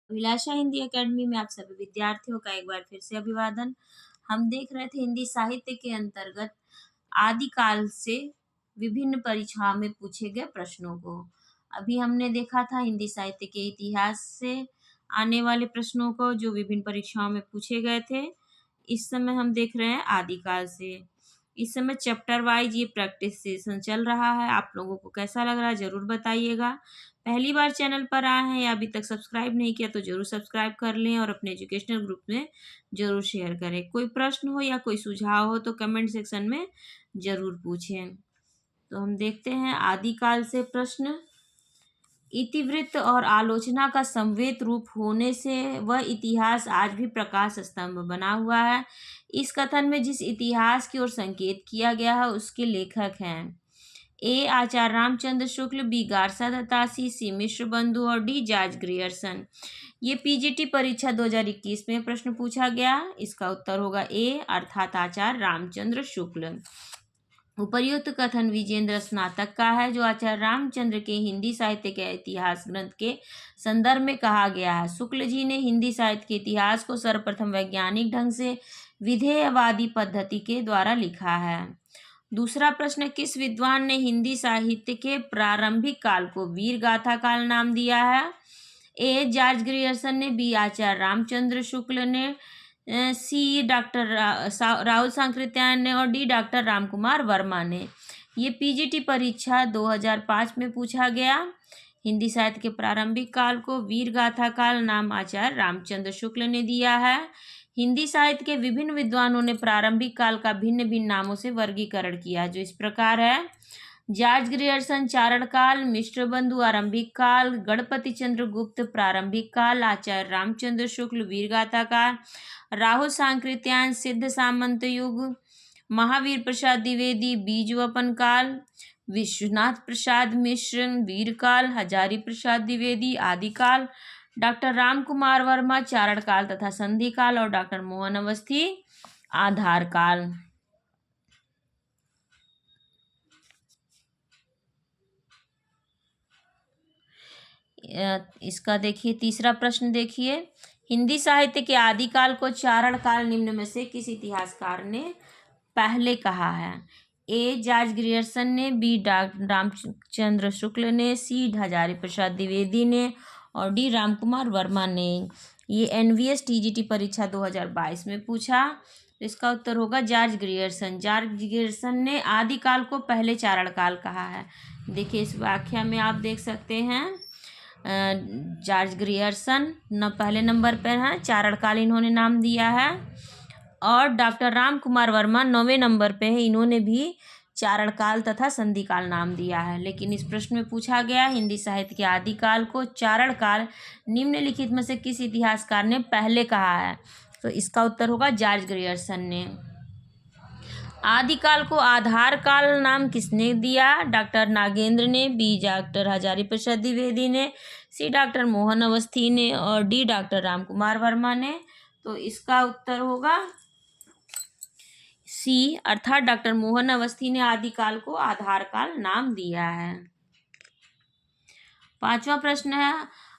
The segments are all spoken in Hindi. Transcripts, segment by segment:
अभिलाषा हिंदी एकेडमी में आप सभी विद्यार्थियों का एक बार फिर से अभिवादन। हम देख रहे थे हिंदी साहित्य के अंतर्गत आदिकाल से विभिन्न परीक्षाओं में पूछे गए प्रश्नों को। अभी हमने देखा था हिंदी साहित्य के इतिहास से आने वाले प्रश्नों को जो विभिन्न परीक्षाओं में पूछे गए थे। इस समय हम देख रहे हैं आदिकाल से। इस समय चैप्टर वाइज ये प्रैक्टिस सेशन चल रहा है। आप लोगों को कैसा लग रहा है जरूर बताइएगा। पहली बार चैनल पर आए हैं या अभी तक सब्सक्राइब नहीं किया तो जरूर सब्सक्राइब कर लें और अपने एजुकेशनल ग्रुप में जरूर शेयर करें। कोई प्रश्न हो या कोई सुझाव हो तो कमेंट सेक्शन में जरूर पूछें। तो हम देखते हैं आदिकाल से प्रश्न। इतिवृत्त और आलोचना का संवेद रूप होने से वह इतिहास आज भी प्रकाश स्तंभ बना हुआ है। इस कथन में जिस इतिहास की ओर संकेत किया गया है उसके लेखक हैं ए आचार्य रामचंद्र शुक्ल, बी गारसा दत्तासी, सी मिश्र बंधु और डी जॉर्ज ग्रियर्सन। ये पीजीटी परीक्षा 2021 में प्रश्न पूछा गया। इसका उत्तर होगा ए अर्थात आचार्य रामचंद्र शुक्ल। उपर्युक्त कथन विजेंद्र स्नातक का है जो आचार्य रामचंद्र के हिंदी साहित्य के इतिहास ग्रंथ के संदर्भ में कहा गया है। शुक्ल जी ने हिंदी साहित्य के इतिहास को सर्वप्रथम वैज्ञानिक ढंग से विधेयवादी पद्धति के द्वारा लिखा है। दूसरा प्रश्न, किस विद्वान ने हिंदी साहित्य के प्रारंभिक काल को वीर गाथा काल नाम दिया है? ए जॉर्ज ग्रियर्सन ने, बी आचार्य रामचंद्र शुक्ल ने, सी डॉक्टर राहुल सांकृत्यायन ने और डी डॉक्टर रामकुमार वर्मा ने। ये पीजीटी परीक्षा 2005 में पूछा गया। हिंदी साहित्य के प्रारंभिक काल को वीर गाथा काल नाम आचार्य रामचंद्र शुक्ल ने दिया है। हिंदी साहित्य के विभिन्न विद्वानों ने प्रारंभिक काल का भिन्न भिन्न नामों से वर्गीकरण किया जो इस प्रकार है। जॉर्ज ग्रियर्सन चारण काल, मिश्र बंधु आरंभिक काल, गणपति चंद्र गुप्त प्रारंभिक काल, आचार्य रामचंद्र शुक्ल वीरगाथा काल, राहुल सांकृत्यायन सिद्ध सामंत युग, महावीर प्रसाद द्विवेदी बीजवपन काल, विश्वनाथ प्रसाद मिश्र वीरकाल, हजारी प्रसाद द्विवेदी आदिकाल, डॉक्टर रामकुमार वर्मा चारण काल तथा संधि काल और डॉक्टर मोहन अवस्थी आधार काल। इसका देखिए तीसरा प्रश्न देखिए, हिंदी साहित्य के आदिकाल को चारण काल निम्न में से किस इतिहासकार ने पहले कहा है? ए जॉर्ज ग्रियर्सन ने, बी रामचंद्र शुक्ल ने, सी हजारी प्रसाद द्विवेदी ने और डी रामकुमार वर्मा ने। ये एनवीएस टीजीटी परीक्षा 2022 में पूछा। तो इसका उत्तर होगा जॉर्ज ग्रियर्सन। जॉर्ज ग्रियर्सन ने आदिकाल को पहले चारण काल कहा है। देखिए इस व्याख्या में आप देख सकते हैं जॉर्ज ग्रियर्सन पहले नंबर पर हैं, चारण काल इन्होंने नाम दिया है। और डॉक्टर रामकुमार वर्मा 9वें नंबर पे है, इन्होंने भी चारण काल तथा संधि काल नाम दिया है। लेकिन इस प्रश्न में पूछा गया हिंदी साहित्य के आदिकाल को चारण काल निम्नलिखित में से किस इतिहासकार ने पहले कहा है? तो इसका उत्तर होगा जॉर्ज ग्रियर्सन ने। आदिकाल को आधार काल नाम किसने दिया? डॉक्टर नागेंद्र ने, बी डॉक्टर हजारी प्रसाद द्विवेदी ने, सी डॉक्टर मोहन अवस्थी ने और डी डॉक्टर रामकुमार वर्मा ने। तो इसका उत्तर होगा सी अर्थात डॉक्टर मोहन अवस्थी ने आदिकाल को आधार काल नाम दिया है। पांचवा प्रश्न है,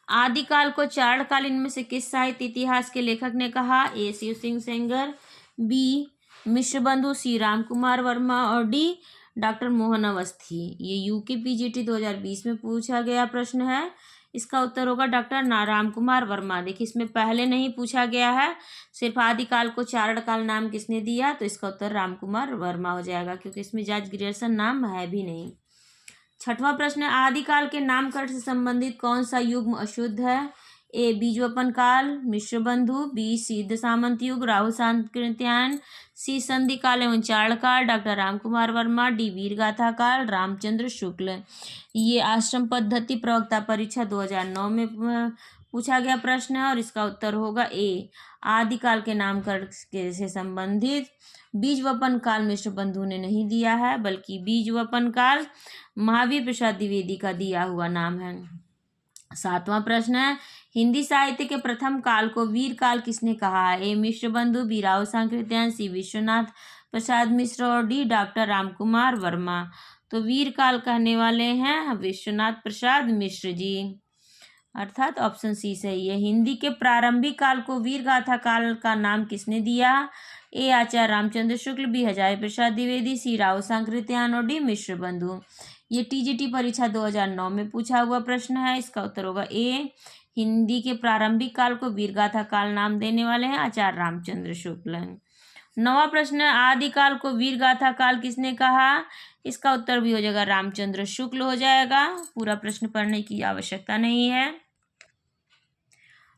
आदिकाल को चारण काल इनमें से किस साहित्य इतिहास के लेखक ने कहा? ए शिव सिंह सेंगर, बी मिश्र बंधु, सी रामकुमार वर्मा और डी डॉक्टर मोहन अवस्थी। ये यूके पीजीटी 2020 में पूछा गया प्रश्न है। इसका उत्तर होगा डॉक्टर रामकुमार वर्मा। देखिए इसमें पहले नहीं पूछा गया है, सिर्फ आदिकाल को चारण काल नाम किसने दिया, तो इसका उत्तर रामकुमार वर्मा हो जाएगा क्योंकि इसमें जॉर्ज ग्रियर्सन नाम है भी नहीं। छठवां प्रश्न है, आदिकाल के नामकरण से संबंधित कौन सा युग्म अशुद्ध है? ए बीजवपन काल, मिश्र बंधु, बी सिद्ध सामंत युग, राहुल सांकृत्यायन, सी संधि काल एवं चारण काल, डॉक्टर रामकुमार वर्मा, डी वीरगाथा काल, रामचंद्र शुक्ल। ये आश्रम पद्धति प्रवक्ता परीक्षा 2009 में पूछा गया प्रश्न है और इसका उत्तर होगा ए आदिकाल के नामकरण से संबंधित बीजवपन काल मिश्र बंधु ने नहीं दिया है बल्कि बीजवपन काल महावीर प्रसाद द्विवेदी का दिया हुआ नाम है। सातवां प्रश्न है, हिंदी साहित्य के प्रथम काल को वीर काल किसने कहा है? ए मिश्र बंधु, बी राहुल सांकृत्यायन, सी विश्वनाथ प्रसाद मिश्र और डी डॉक्टर रामकुमार वर्मा। तो वीर काल कहने वाले हैं विश्वनाथ प्रसाद मिश्र जी। अर्थात ऑप्शन सी सही है। हिंदी के प्रारंभिक काल को वीर गाथा काल का नाम किसने दिया? ए आचार्य रामचंद्र शुक्ल, बी हजारी प्रसाद द्विवेदी, सी राव सांकृत्यायन और डी मिश्र बंधु। ये टीजीटी परीक्षा 2009 में पूछा हुआ प्रश्न है। इसका उत्तर होगा ए। हिंदी के प्रारंभिक काल को वीरगाथा काल नाम देने वाले हैं आचार्य रामचंद्र शुक्ल। नवा प्रश्न है, आदिकाल को वीरगाथा काल किसने कहा? इसका उत्तर भी हो जाएगा रामचंद्र शुक्ल हो जाएगा। पूरा प्रश्न पढ़ने की आवश्यकता नहीं है।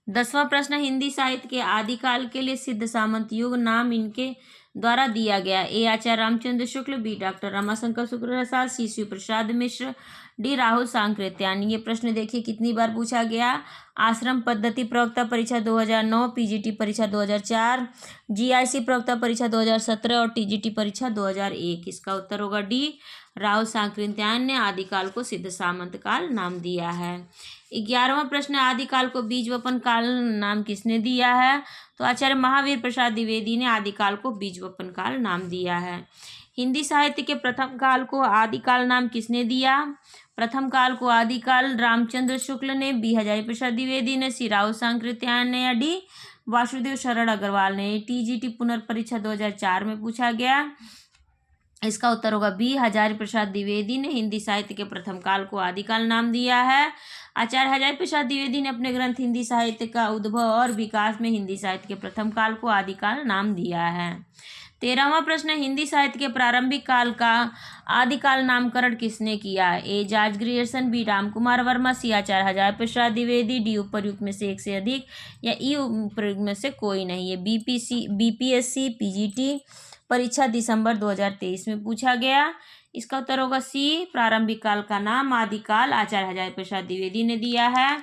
10वां प्रश्न, हिंदी साहित्य के आदिकाल के लिए सिद्ध सामंत युग नाम इनके द्वारा दिया गया। ए आचार्य रामचंद्र शुक्ल, बी डॉक्टर रमाशंकर शुक्ल प्रसाद, सी शिव प्रसाद मिश्र, डी राहुल सांकृत्यायन। ये प्रश्न देखिए कितनी बार पूछा गया। आश्रम पद्धति प्रवक्ता परीक्षा 2009, पीजीटी परीक्षा 2004, जीआईसी प्रवक्ता परीक्षा 2017 और टीजीटी परीक्षा 2001। इसका उत्तर होगा डी। राहुल सांकृत्यायन ने आदिकाल को सिद्ध सामंत काल नाम दिया है। 11वां प्रश्न, आदिकाल को बीजवपन काल नाम किसने दिया है? तो आचार्य महावीर प्रसाद द्विवेदी ने आदिकाल को बीजवपन काल नाम दिया है। हिंदी साहित्य के प्रथम काल को आदिकाल नाम किसने दिया? प्रथम काल को आदिकाल रामचंद्र शुक्ल ने, बी हजारी प्रसाद द्विवेदी ने, सी राव सांकृत्यायन ने या डी वासुदेव शरण अग्रवाल ने। टीजीटी पुनर्परीक्षा 2004 में पूछा गया। इसका उत्तर होगा बी हजारी प्रसाद द्विवेदी ने हिंदी साहित्य के प्रथम काल को आदिकाल नाम दिया है। आचार्य हजारी प्रसाद द्विवेदी ने अपने ग्रंथ हिंदी साहित्य का उद्भव और विकास में हिंदी साहित्य के प्रथम काल को आदिकाल नाम दिया है। 13वां प्रश्न, हिंदी साहित्य के प्रारंभिक काल का आदिकाल नामकरण किसने किया? A George Grierson, B Ram Kumar Varma, C Acharya Hazari Prasad Dwivedi, D उपर्युक्त में से एक से अधिक या ई उपर्युक्त में से कोई नहीं। ये बीपीएससी पीजीटी परीक्षा दिसंबर 2023 में पूछा गया। इसका उत्तर होगा सी। प्रारंभिक काल का नाम आदिकाल आचार्य हजारी प्रसाद द्विवेदी ने दिया है।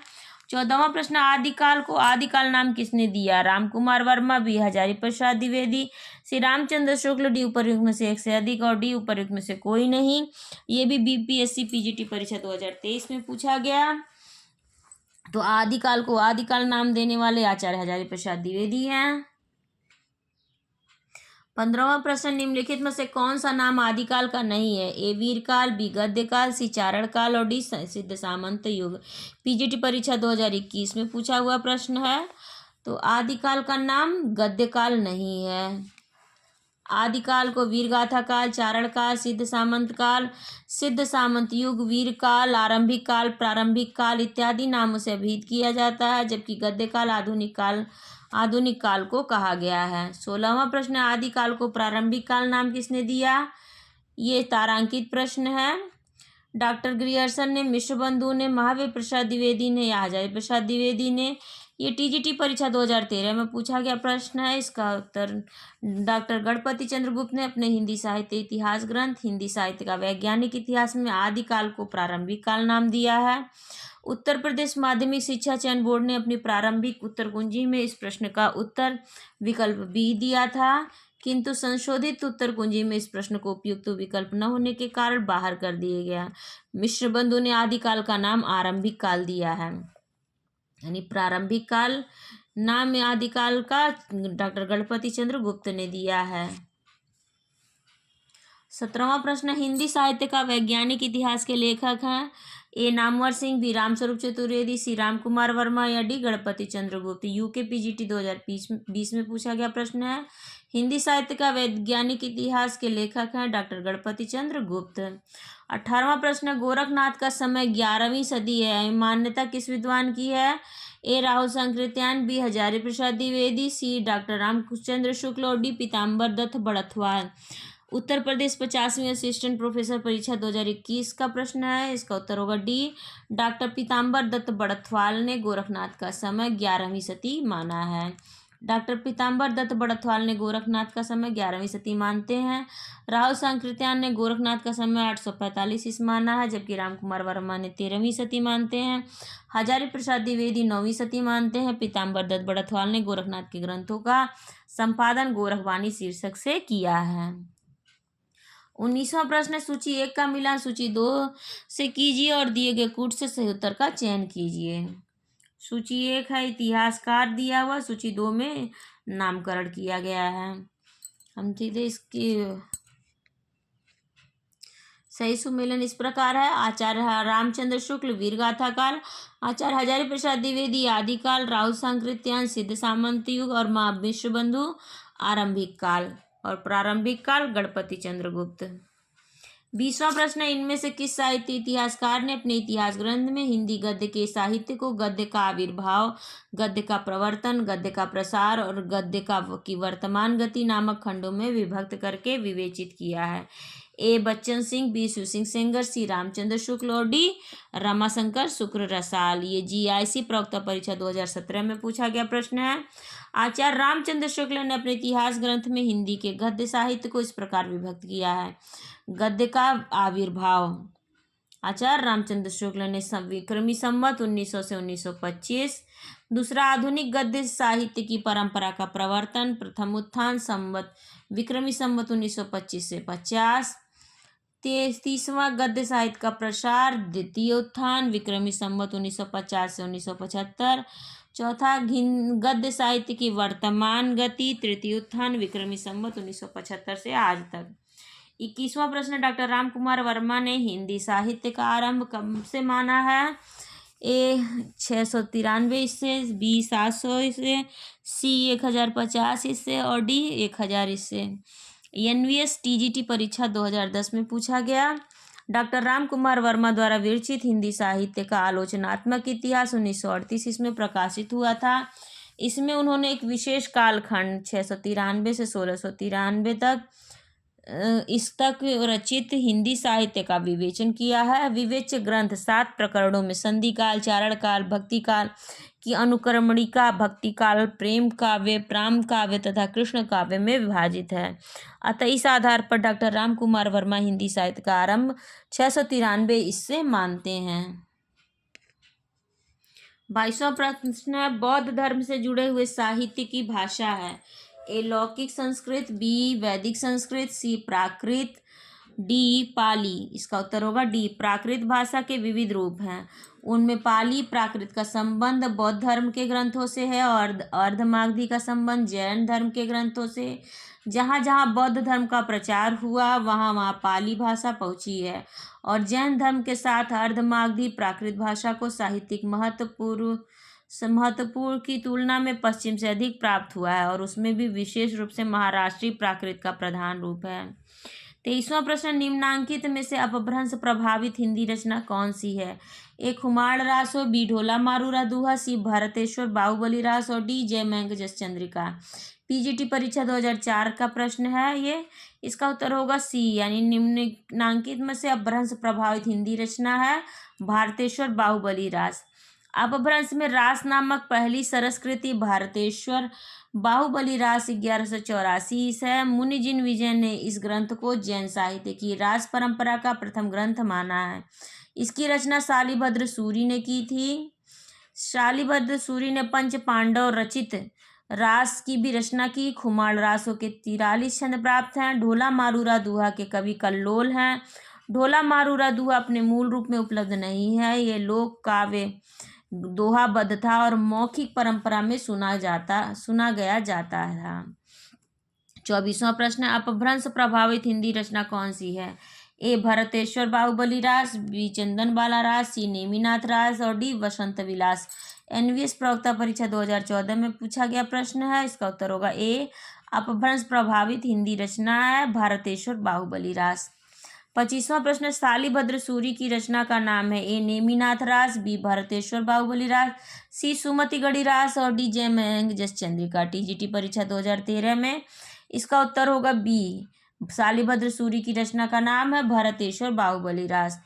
14वां प्रश्न, आदिकाल को आदिकाल नाम किसने दिया? राम कुमार वर्मा, बी हजारी प्रसाद द्विवेदी, श्री रामचंद्र शुक्ल, डी उपर्युक्त में से एक से अधिक और डी उपर्युक्त में से कोई नहीं। ये भी बीपीएससी पीजीटी परीक्षा 2023 में पूछा गया। तो आदिकाल को आदिकाल नाम देने वाले आचार्य हजारी प्रसाद द्विवेदी हैं। 15वां प्रश्न, निम्नलिखित में से कौन सा नाम आदिकाल का नहीं है? ए वीरकाल, बी गद्यकाल, सी चारण काल और डी सिद्ध सामंत युग। पीजीटी परीक्षा 2021 में पूछा हुआ प्रश्न है। तो आदिकाल का नाम गद्यकाल नहीं है। आदिकाल को वीरगाथा काल, चारण काल, सिद्ध सामंत काल, सिद्ध सामंत युग, वीरकाल, आरंभिक काल, प्रारंभिक काल इत्यादि नामों से अभिहित किया जाता है, जबकि गद्यकाल आधुनिक काल को कहा गया है। 16वां प्रश्न, आदिकाल को प्रारंभिक काल नाम किसने दिया? ये तारांकित प्रश्न है। डॉक्टर ग्रियर्सन ने, मिश्र बंधु ने, महावीर प्रसाद द्विवेदी ने या हजारी प्रसाद द्विवेदी ने। ये टीजीटी परीक्षा 2013 में पूछा गया प्रश्न है। इसका उत्तर डॉक्टर गणपति चंद्र गुप्त ने अपने हिंदी साहित्य इतिहास ग्रंथ हिंदी साहित्य का वैज्ञानिक इतिहास में आदिकाल को प्रारंभिक काल नाम दिया है। उत्तर प्रदेश माध्यमिक शिक्षा चयन बोर्ड ने अपनी प्रारंभिक उत्तर कुंजी में इस प्रश्न का उत्तर विकल्प बी दिया था, किंतु संशोधित उत्तर कुंजी में इस प्रश्न को उपयुक्त विकल्प न होने के कारण बाहर कर दिया गया। मिश्र बंधु ने आदिकाल का नाम आरंभिक काल दिया है, यानी प्रारंभिक काल नाम आदिकाल का डॉक्टर गणपति चंद्र गुप्त ने दिया है। 17वां प्रश्न, हिंदी साहित्य का वैज्ञानिक इतिहास के लेखक हैं? ए नामवर सिंह, बी रामस्वरूप चतुर्वेदी, सी राम कुमार वर्मा या डी गणपति चंद्र गुप्त। यूके पीजीटी 2020 में पूछा गया प्रश्न है। हिंदी साहित्य का वैज्ञानिक इतिहास के लेखक हैं डॉक्टर गणपति चंद्र गुप्त। 18वां प्रश्न, गोरखनाथ का समय 11वीं सदी है, मान्यता किस विद्वान की है? ए राहुल सांकृत्यायन, बी हजारी प्रसाद द्विवेदी, सी डॉक्टर रामचंद्र शुक्ल और डी पीताम्बर दत्त बड़थवाल। उत्तर प्रदेश 50वीं असिस्टेंट प्रोफेसर परीक्षा 2021 का प्रश्न है। इसका उत्तर होगा डी। डॉक्टर पीताम्बर दत्त बड़थवाल ने गोरखनाथ का समय 11वीं सदी माना है। डॉक्टर पीताम्बर दत्त बड़थवाल ने गोरखनाथ का समय 11वीं सदी मानते हैं। राहुल सांकृत्यायन ने गोरखनाथ का समय 845 ईस्वी माना है, जबकि रामकुमार वर्मा ने 13वीं सदी मानते हैं। हजारी प्रसाद द्विवेदी 9वीं सदी मानते हैं। पीताम्बर दत्त बड़थवाल ने गोरखनाथ के ग्रंथों का संपादन गोरखवाणी शीर्षक से किया है। 19वां प्रश्न, सूची 1 का मिलान सूची 2 से कीजिए और दिए गए कूट से सही उत्तर का चयन कीजिए। सूची 1 है इतिहासकार दिया हुआ, सूची 2 में नामकरण किया गया है। हम सीधे इसकी सही सुमेलन इस प्रकार है: आचार्य रामचंद्र शुक्ल वीरगाथा काल, आचार्य हजारी प्रसाद द्विवेदी आदिकाल, राहुल सांकृत्यायन सिद्ध सामंत युग और माँ विश्वबंधु आरंभिक काल, और प्रारंभिक काल गणपति चंद्रगुप्त। 20वां प्रश्न है: इनमें से किस साहित्य इतिहासकार ने अपने इतिहास ग्रंथ में हिंदी गद्य के साहित्य को गद्य का आविर्भाव, गद्य का प्रवर्तन, गद्य का प्रसार और गद्य की वर्तमान गति नामक खंडों में विभक्त करके विवेचित किया है? ए बच्चन सिंह, बी शिव सिंह सेंगर, सी रामचंद्र शुक्ल और डी रमाशंकर शुक्र रसाल। ये GIC प्रवक्ता परीक्षा 2017 में पूछा गया प्रश्न है। आचार्य रामचंद्र शुक्ल ने अपने इतिहास ग्रंथ में हिंदी के गद्य साहित्य को इस प्रकार विभक्त किया है: गद्य का आविर्भाव, आचार्य रामचंद्र शुक्ल ने विक्रमी संवत 1900 से 1925। दूसरा, आधुनिक गद्य साहित्य की परंपरा का प्रवर्तन, प्रथम उत्थान संवत विक्रमी संवत 1925 से 50। तीसवां, गद्य साहित्य का प्रसार, द्वितीय उत्थान विक्रमी संवत 1950 से 1975। चौथा, गद्य साहित्य की वर्तमान गति, तृतीय उत्थान विक्रमी संवत 1975 से आज तक। 21वां प्रश्न, डॉक्टर राम कुमार वर्मा ने हिंदी साहित्य का आरंभ कब से माना है? ए 693 ईस्वी, बी 700 ईस्वी, सी 1050 ईस्वी और डी 1000 ईस्वी। NVS TGT परीक्षा 2010 में पूछा गया। डॉक्टर राम कुमार वर्मा द्वारा विरचित हिंदी साहित्य का आलोचनात्मक इतिहास 1938 इसमें प्रकाशित हुआ था। इसमें उन्होंने एक विशेष कालखंड 693 से 1693 तक रचित हिंदी साहित्य का विवेचन किया है। विवेच्य ग्रंथ 7 प्रकरणों में संधि काल, चारण काल, भक्ति काल की अनुक्रमणिका, भक्ति काल, प्रेम काव्य, प्राम काव्य तथा कृष्ण काव्य में विभाजित है। अतः इस आधार पर डॉक्टर राम कुमार वर्मा हिंदी साहित्य का आरंभ 693 इससे मानते हैं। 22वां प्रश्न है: बौद्ध धर्म से जुड़े हुए साहित्य की भाषा है? ए लौकिक संस्कृत, बी वैदिक संस्कृत, सी प्राकृत, डी पाली। इसका उत्तर होगा डी। प्राकृत भाषा के विविध रूप हैं, उनमें पाली प्राकृत का संबंध बौद्ध धर्म के ग्रंथों से है और अर्धमागधी का संबंध जैन धर्म के ग्रंथों से। जहाँ जहाँ बौद्ध धर्म का प्रचार हुआ वहाँ वहाँ पाली भाषा पहुँची है, और जैन धर्म के साथ अर्धमागधी प्राकृत भाषा को साहित्यिक महत्वपूर्ण की तुलना में पश्चिम से अधिक प्राप्त हुआ है, और उसमें भी विशेष रूप से महाराष्ट्रीय प्राकृत का प्रधान रूप है। 23वां प्रश्न, निम्नांकित में से अपभ्रंश प्रभावित हिंदी रचना कौन सी है? ए खुमाड़ रास हो, बी ढोला मारूरा दुहा, सी भारतेश्वर बाहुबली रास और डी जयमंग जसचंद्रिका। PGT परीक्षा 2004 का प्रश्न है ये। इसका उत्तर होगा सी, यानी निम्नांकित में से अपभ्रंश प्रभावित हिंदी रचना है भारतेश्वर बाहुबली रास। अपभ्रंश में रास नामक पहली सरस्कृति भारतेश्वर बाहुबली रास 1184 है। मुनि जिन विजय ने इस ग्रंथ को जैन साहित्य की रास परंपरा का प्रथम ग्रंथ माना है। इसकी रचना शालिभद्र सूरि ने की थी। शालिभद्र सूरि ने पंच पांडव रचित रास की भी रचना की। खुमाड़ रासों के 43 छंद प्राप्त हैं। ढोला मारूरा दुहा के कवि कल्लोल हैं। ढोला मारूरा दुहा अपने मूल रूप में उपलब्ध नहीं है, ये लोक काव्य दोहाबद्ध था और मौखिक परंपरा में सुना गया जाता था। 24वां प्रश्न, अपभ्रंश प्रभावित हिंदी रचना कौन सी है? ए भरतेश्वर बाहुबली रास, बी चंदन बाला रास, सी नेमिनाथ रास और डी वसंत विलास। NVS प्रवक्ता परीक्षा 2014 में पूछा गया प्रश्न है। इसका उत्तर होगा ए, अपभ्रंश प्रभावित हिंदी रचना है भारतेश्वर बाहुबली रास। 25वां प्रश्न, शालिभद्र सूरि की रचना का नाम है? ए नेमिनाथ रास, बी भारतेश्वर बाहुबली रास, सी सुमतिगढ़ी रास और डी जयमंग जसचंद्रिका। TGT परीक्षा 2013 में इसका उत्तर होगा बी, शालिभद्र सूरि की रचना का नाम है भारतेश्वर बाहुबली रास।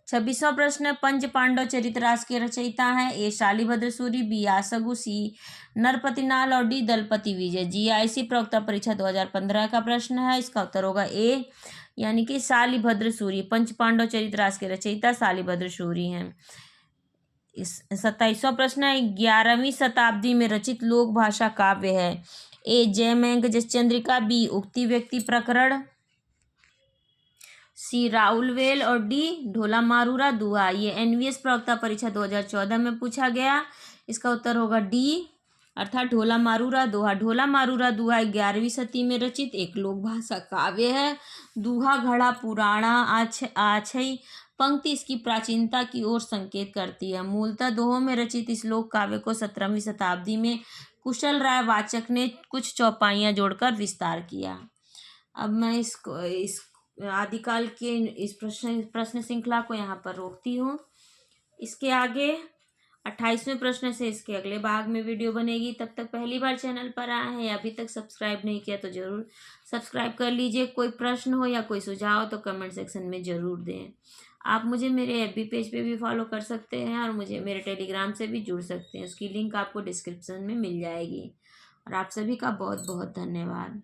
26वां प्रश्न, पंच पांडव चरित रास के रचयिता हैं? ए शालिभद्र सूरि, बी आसगु, सी नरपतिनाल और डी दलपति विजय। GIC प्रवक्ता परीक्षा 2015 का प्रश्न है। इसका उत्तर होगा ए, यानी कि शालिभद्र सूरि। पंच पांडव चरित रास के रचयिता शालिभद्र सूरि हैं। 27वां प्रश्न है, 11वीं शताब्दी में रचित लोक भाषा काव्य है? ए जयमंग जसचंद्रिका, बी उक्ति व्यक्ति प्रकरण, सी राउलवेल और डी ढोला मारूरा दुहा। ये NVS प्रवक्ता परीक्षा 2014 में पूछा गया। इसका उत्तर होगा डी, अर्थात ढोला मारूरा दोहा। ढोला मारूरा दोहा 11वीं सदी में रचित एक लोक भाषा काव्य है। दोहा घड़ा पुराणा आछई पंक्ति इसकी प्राचीनता की ओर संकेत करती है। मूलतः दोहों में रचित इस लोक काव्य को 17वीं शताब्दी में कुशल राय वाचक ने कुछ चौपाइयाँ जोड़कर विस्तार किया। अब मैं इस आदिकाल के इस प्रश्न श्रृंखला को यहाँ पर रोकती हूँ। इसके आगे 28वें प्रश्न से इसके अगले भाग में वीडियो बनेगी। तब तक पहली बार चैनल पर आए हैं या अभी तक सब्सक्राइब नहीं किया तो ज़रूर सब्सक्राइब कर लीजिए। कोई प्रश्न हो या कोई सुझाव हो तो कमेंट सेक्शन में ज़रूर दें। आप मुझे मेरे एफबी पेज पे भी फॉलो कर सकते हैं और मुझे मेरे टेलीग्राम से भी जुड़ सकते हैं। उसकी लिंक आपको डिस्क्रिप्शन में मिल जाएगी। और आप सभी का बहुत बहुत धन्यवाद।